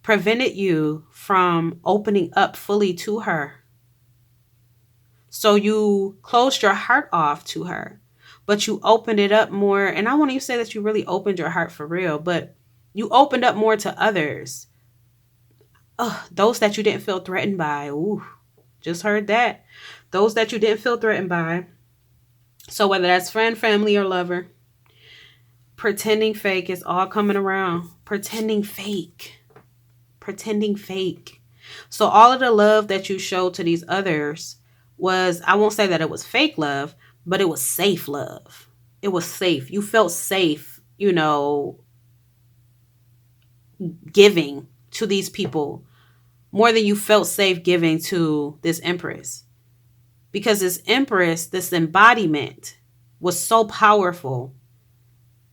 prevented you from opening up fully to her. So you closed your heart off to her, but you opened it up more. And I won't even say that you really opened your heart for real, but you opened up more to others. Those that you didn't feel threatened by. Ooh, just heard that. Those that you didn't feel threatened by. So whether that's friend, family, or lover, pretending fake is all coming around. Pretending fake. Pretending fake. So all of the love that you showed to these others was, I won't say that it was fake love, but it was safe love. It was safe. You felt safe, giving to these people more than you felt safe giving to this Empress. Because this Empress, this embodiment, was so powerful.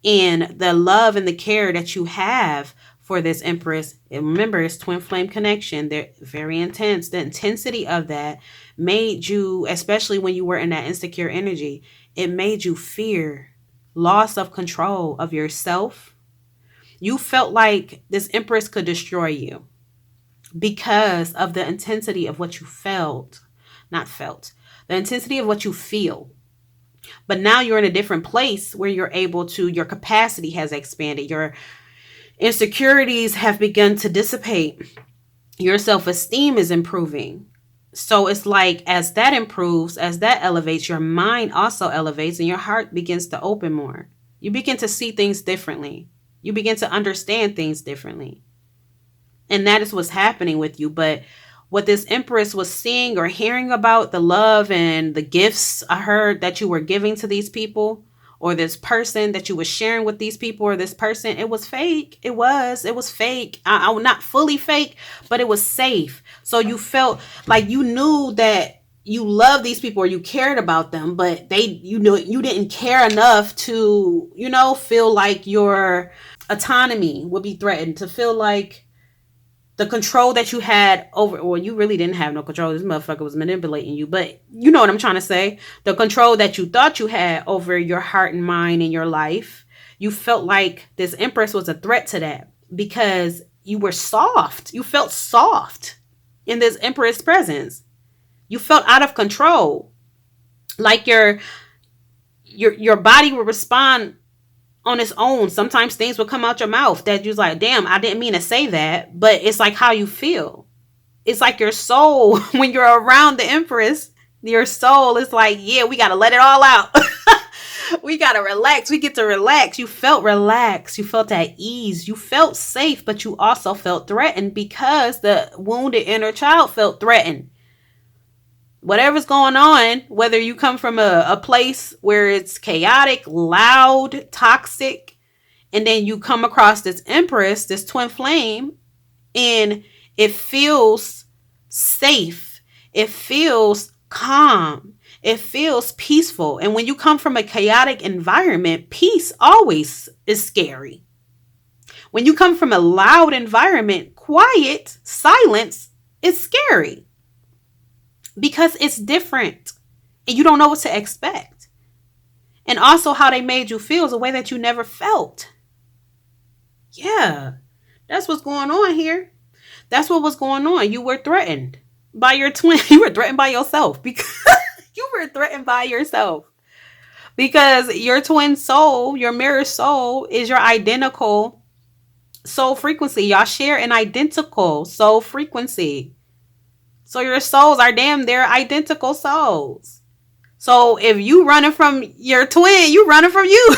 And the love and the care that you have for this Empress, and remember, it's twin flame connection. They're very intense. The intensity of that made you, especially when you were in that insecure energy, it made you fear loss of control of yourself. You felt like this Empress could destroy you because of the intensity of what you the intensity of what you feel. But now you're in a different place where you're able to, your capacity has expanded. Your insecurities have begun to dissipate. Your self-esteem is improving. So it's like as that improves, as that elevates, your mind also elevates and your heart begins to open more. You begin to see things differently. You begin to understand things differently. And that is what's happening with you. But what this Empress was seeing or hearing about the love and the gifts I heard that you were giving to these people, or this person that you were sharing with these people, or this person, it was fake. It was fake. I not fully fake, but it was safe. So you felt like you knew that you loved these people or you cared about them, but you didn't care enough to, feel like your autonomy would be threatened, to feel like the control that you had over, well, you really didn't have no control. This motherfucker was manipulating you, but you know what I'm trying to say. The control that you thought you had over your heart and mind and your life, you felt like this Empress was a threat to that because you were soft. You felt soft in this Empress presence. You felt out of control, like your body would respond on its own. Sometimes things will come out your mouth that you're like, damn, I didn't mean to say that, but it's like how you feel. It's like your soul, when you're around the Empress, your soul is like, yeah, we got to let it all out. We got to relax. We get to relax. You felt relaxed. You felt at ease. You felt safe, but you also felt threatened because the wounded inner child felt threatened. Whatever's going on, whether you come from a place where it's chaotic, loud, toxic, and then you come across this Empress, this twin flame, and it feels safe. It feels calm. It feels peaceful. And when you come from a chaotic environment, peace always is scary. When you come from a loud environment, quiet, silence is scary. Because it's different and you don't know what to expect. And also how they made you feel is a way that you never felt. Yeah, that's what's going on here. That's what was going on. You were threatened by your twin. You were threatened by yourself because you were threatened by yourself. Because your twin soul, your mirror soul, is your identical soul frequency. Y'all share an identical soul frequency. So your souls are they're identical souls. So if you running from your twin, you running from you.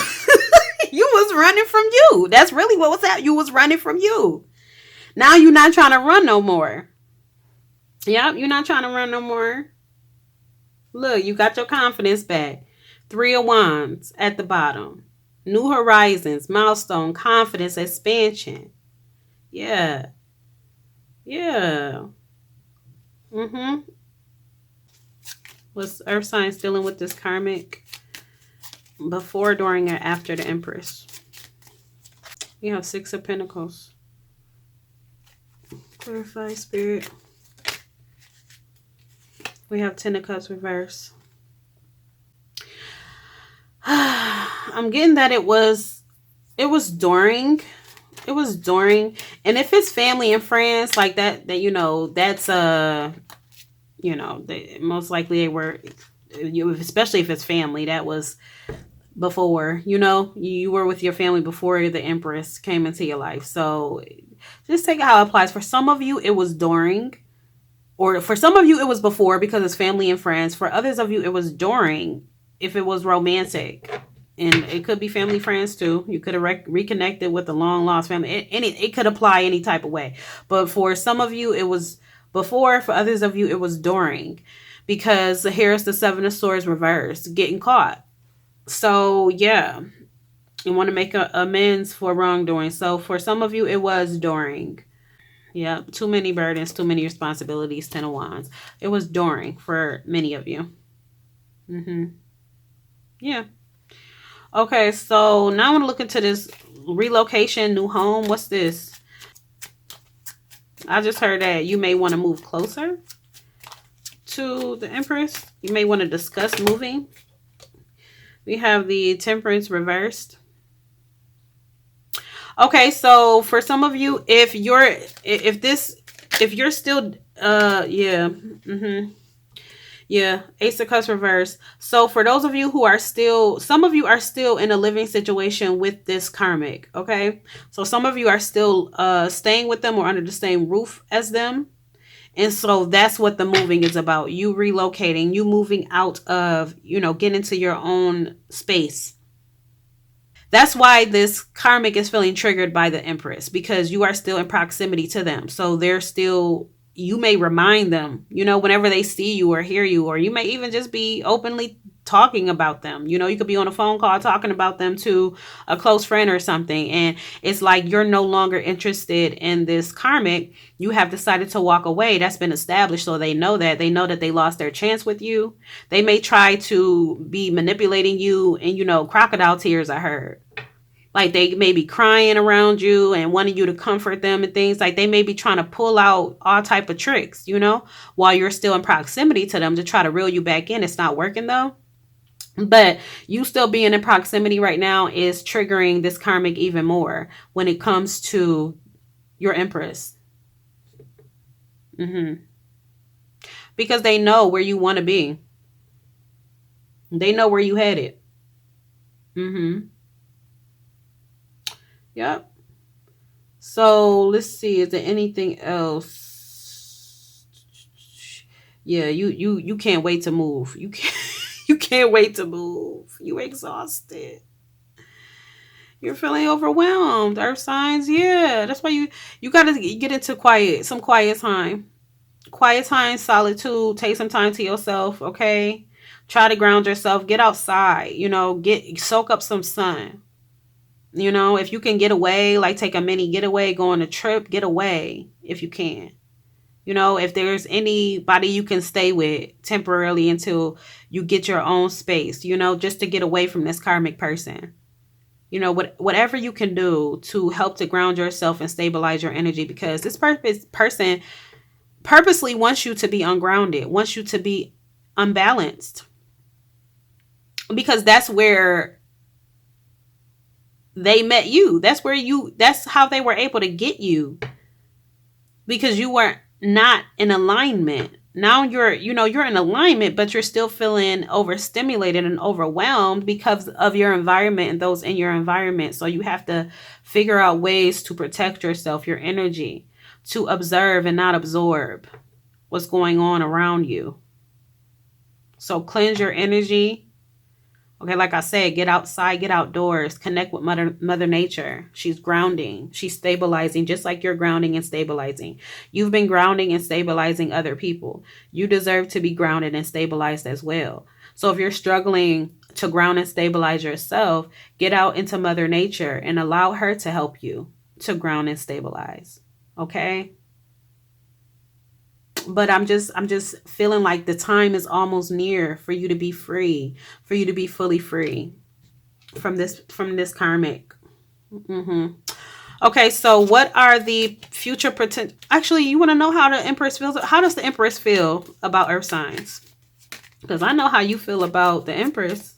You was running from you. That's really what was that. You was running from you. Now you're not trying to run no more. Yep, you're not trying to run no more. Look, you got your confidence back. 3 of Wands at the bottom. New horizons, milestone, confidence, expansion. Yeah. Yeah. Was Earth signs dealing with this karmic before, during, or after the Empress? We have 6 of Pentacles. Clarify, Spirit. We have 10 of Cups reverse. I'm getting that it was during. It was during. And if it's family and friends like that, that's they, most likely they were, especially if it's family, that was before, you were with your family before the Empress came into your life. So just take it how it applies. For some of you, it was during, or for some of you, it was before because it's family and friends. For others of you, it was during if it was romantic. And it could be family, friends too. You could have reconnected with a long lost family. It could apply any type of way. But for some of you, it was before. For others of you, it was during. Because here's the 7 of Swords reversed, getting caught. So yeah, you want to make amends for wrongdoing. So for some of you, it was during. Yeah, too many burdens, too many responsibilities, 10 of Wands. It was during for many of you. Yeah. Okay, so now I want to look into this relocation, new home. What's this? I just heard that you may want to move closer to the Empress. You may want to discuss moving. We have the Temperance reversed. Okay, so for some of you, if you're still yeah, Ace of Cups reversed. So for those of you who are still, some of you are still in a living situation with this karmic, okay? So some of you are still staying with them or under the same roof as them. And so that's what the moving is about. You relocating, you moving out of, getting into your own space. That's why this karmic is feeling triggered by the Empress, because you are still in proximity to them. So they're still, you may remind them, whenever they see you or hear you, or you may even just be openly talking about them. You could be on a phone call talking about them to a close friend or something. And it's like you're no longer interested in this karmic. You have decided to walk away. That's been established. So they know that. They know that they lost their chance with you. They may try to be manipulating you, and crocodile tears, I heard. Like they may be crying around you and wanting you to comfort them and things. Like they may be trying to pull out all type of tricks, while you're still in proximity to them to try to reel you back in. It's not working though. But you still being in proximity right now is triggering this karmic even more when it comes to your Empress. Because they know where you want to be. They know where you headed. Yep. So let's see. Is there anything else? Yeah, you can't wait to move. You can't you can't wait to move. You exhausted. You're feeling overwhelmed. Earth signs, yeah. That's why you gotta get into some quiet time. Quiet time, solitude. Take some time to yourself, okay? Try to ground yourself. Get outside. Soak up some sun. If you can get away, like take a mini getaway, go on a trip, get away if you can. If there's anybody you can stay with temporarily until you get your own space, just to get away from this karmic person. Whatever you can do to help to ground yourself and stabilize your energy, because this person purposely wants you to be ungrounded, wants you to be unbalanced, because that's where they met you. That's how they were able to get you, because you were not in alignment. Now you're in alignment, but you're still feeling overstimulated and overwhelmed because of your environment and those in your environment. So you have to figure out ways to protect yourself, your energy, to observe and not absorb what's going on around you. So cleanse your energy. Okay, like I said, get outside, get outdoors, connect with Mother Nature. She's grounding, she's stabilizing, just like you're grounding and stabilizing. You've been grounding and stabilizing other people. You deserve to be grounded and stabilized as well. So if you're struggling to ground and stabilize yourself, get out into Mother Nature and allow her to help you to ground and stabilize. Okay? But I'm just feeling like the time is almost near for you to be free, for you to be fully free from this karmic. Okay, so what are the future potential? Actually, you want to know how the Empress feels? How does the Empress feel about Earth signs? Because I know how you feel about the Empress.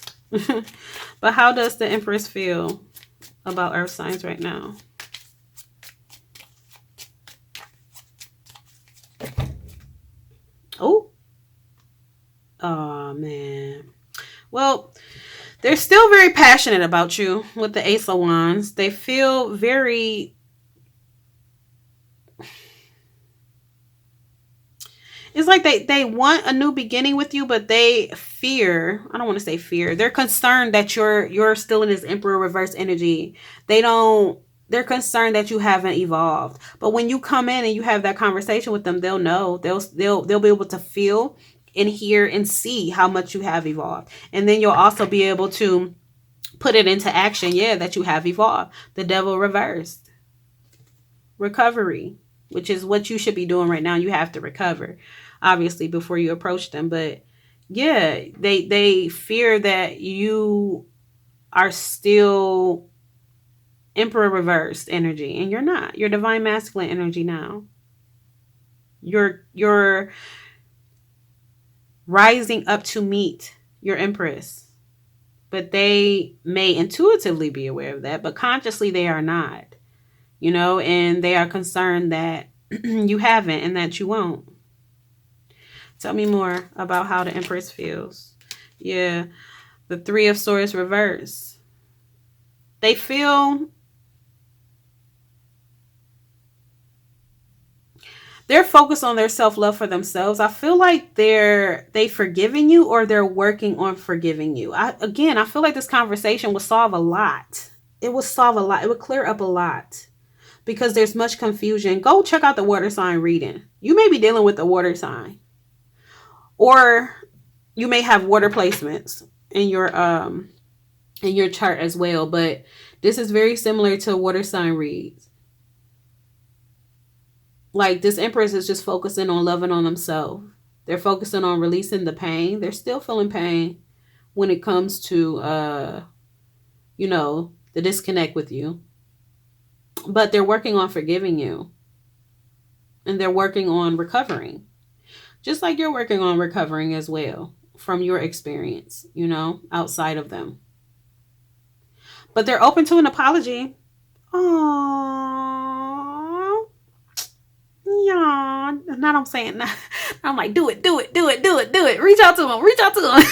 But how does the Empress feel about Earth signs right now? Oh man. Well, they're still very passionate about you with the Ace of Wands. They feel very... It's like they want a new beginning with you, but they fear... I don't want to say fear. They're concerned that you're still in this Emperor reverse energy. They're concerned that you haven't evolved. But when you come in and you have that conversation with them, they'll know. They'll be able to feel and hear and see how much you have evolved. And then you'll also be able to put it into action, that you have evolved. The Devil reversed. Recovery, which is what you should be doing right now. You have to recover, obviously, before you approach them. But yeah, they fear that you are still Emperor reversed energy, and you're not. You're Divine Masculine energy now. You're rising up to meet your Empress. But they may intuitively be aware of that, but consciously they are not. And they are concerned that you haven't and that you won't. Tell me more about how the Empress feels. Yeah, the Three of Swords reverse. They feel they're focused on their self-love for themselves. I feel like they forgiving you, or they're working on forgiving you. I feel like this conversation will solve a lot. It will solve a lot. It would clear up a lot because there's much confusion. Go check out the water sign reading. You may be dealing with a water sign, or you may have water placements in your chart as well, but this is very similar to water sign reads. Like, this Empress is just focusing on loving on themselves. They're focusing on releasing the pain. They're still feeling pain when it comes to the disconnect with you. But they're working on forgiving you. And they're working on recovering. Just like you're working on recovering as well from your experience, outside of them. But they're open to an apology. Aww. Yeah. Not I'm saying that. I'm like, do it. Reach out to them.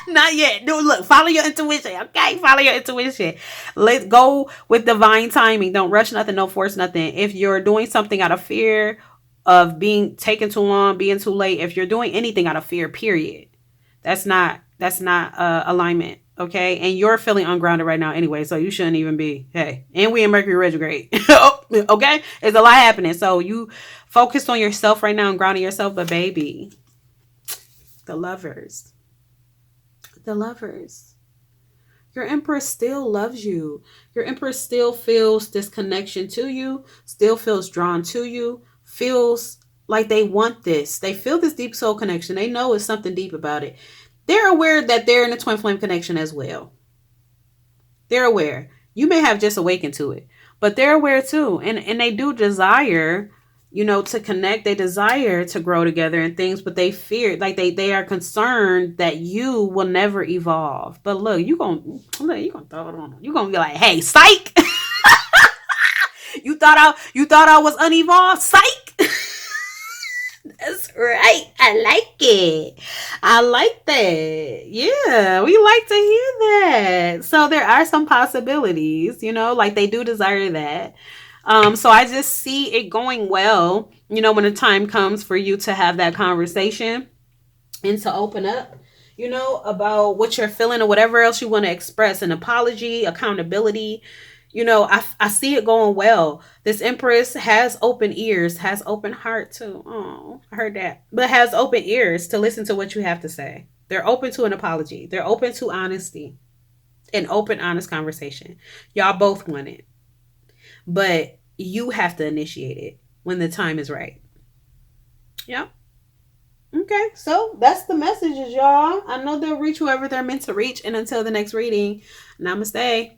Not yet. No, look, follow your intuition. Okay, follow your intuition. Let's go with divine timing. Don't rush nothing. Don't force nothing. If you're doing something out of fear of being taken too long, being too late, if you're doing anything out of fear, period, that's not alignment. Okay, and you're feeling ungrounded right now anyway, so you shouldn't even be. Hey, and we in Mercury retrograde. Okay, there's a lot happening, so you focused on yourself right now and grounding yourself. But baby, the lovers. Your Empress still loves you. Your Empress still feels this connection to you, still feels drawn to you, feels like they want this. They feel this deep soul connection. They know it's something deep about it. They're aware that they're in a twin flame connection as well. They're aware. You may have just awakened to it, but they're aware too. And they do desire, to connect. They desire to grow together and things, but they fear, like they are concerned that you will never evolve. But look, you gonna throw it on. You gonna be like, hey, psych. You thought I was unevolved, psych. That's right. I like it. I like that. Yeah, we like to hear that. So there are some possibilities, like they do desire that. So I just see it going well, when the time comes for you to have that conversation and to open up, about what you're feeling or whatever else you want to express, an apology, accountability. I see it going well. This Empress has open ears, has open heart too. Oh, I heard that. But has open ears to listen to what you have to say. They're open to an apology. They're open to honesty, an open, honest conversation. Y'all both want it. But you have to initiate it when the time is right. Yep. Okay, so that's the messages, y'all. I know they'll reach whoever they're meant to reach. And until the next reading, namaste.